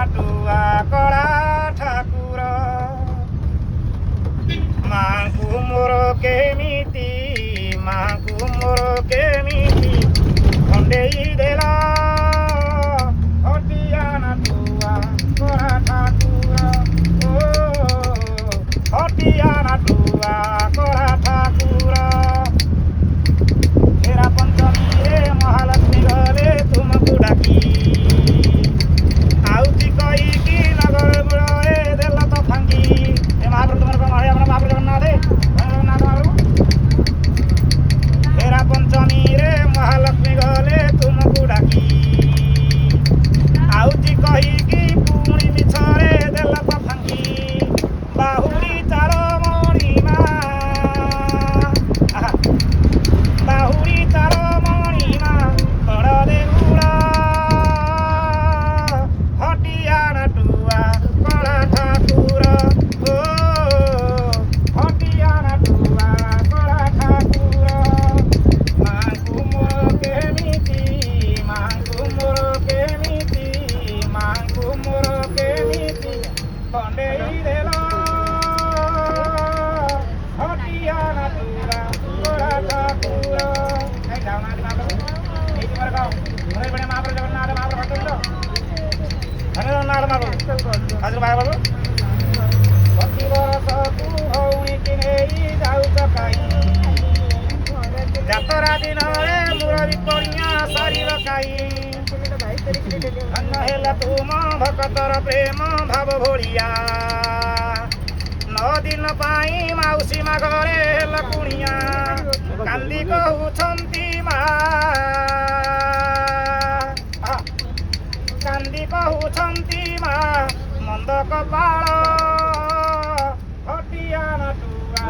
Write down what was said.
ନାଟୁଆ କଳା ଠାକୁର ମାଙ୍କୁ ମୋର କେମିତି ମାଙ୍କୁ ମୋର କେମିତି ଖଣ୍ଡେଇ ଦେଲା ହଟିଆ ନାଟୁଆ କଳା ଠାକୁର ହଟିଆ ନାଟୁଆ କଳା ଠାକୁର ହେରା ପଞ୍ଚମୀରେ ମହାଲକ୍ଷ୍ମୀ ଗଲେ ତୁମକୁ ଡାକି ଆଉତି କହିକି ନଗର ମୂଳରେ ଦେଲ ତ ଭାଙ୍ଗି ଏ ମହାପ୍ରଭୁ ତୁମର କଣ ଆପଣ ମହାପ୍ରଭୁ ଜଗନ୍ନାଥ ମହାପ୍ରଭୁ ହେରା ପଞ୍ଚମୀରେ ମହାଲକ୍ଷ୍ମୀ ଗଲେ ତୁମକୁ ଡାକି ଆଉତି କହିକି ପୁଣି ମିଛରେ ଦେଲ ତ ଭାଙ୍ଗି ବାହୁଡ଼ି ଚାଳ ମଣିମା ବାହୁଡ଼ି ଚାଳ ମଣିମା ବଡ଼ ଦେଉଳ ହଟିଆ ନାଟୁଆ କଳା ଠାକୁର ହଟିଆ ନାଟୁଆ କଳା ଠାକୁର ମାଙ୍କୁ ମୋର କେମିତି ମାଙ୍କୁ ମୋର କେମିତି ମାଙ୍କୁ ମୋର କେମିତି ଖଣ୍ଡେଇ ଦେଲ ହଟିଆ ନାଟୁଆ କଳା ଠାକୁର ଏଇ ଯାଉନାହାନ୍ତି ମହାପ୍ରଭୁ ଏଇଠି ମୋର ଗାଁ ଘରେ ବଢ଼ିଆ ମହାପ୍ରଭୁ ଜଗନ୍ନାଥ ମହାପ୍ରଭୁ ଭଟ୍ଟ ଧନ୍ୟବାଦ ମହାପ୍ରଭୁ ଆଜି ମହାପ୍ରଭୁ ପ୍ରତିବର୍ଷକୁ ଭଉଣୀକି ନେଇ ଯାଉଛ କାଇ ଯାତରା ଦିନରେ ମୁରବି ପଣିଆ ସାରିବ କାଇ ଧନ୍ୟ ହେଲା ତୁମ ଭକତର ପ୍ରେମ ଭାବ ଭଳିଆ 9 ଦିନ ପାଇଁ ମାଉସୀ ମା ଘରେ ହେଲା କୁଣିଆ କାନ୍ଦି କହୁଛନ୍ତି ମା କାନ୍ଦି କହୁଛନ୍ତି ମା ମନ୍ଦ କପାଳ ହଟିଆ ନାଟୁଆ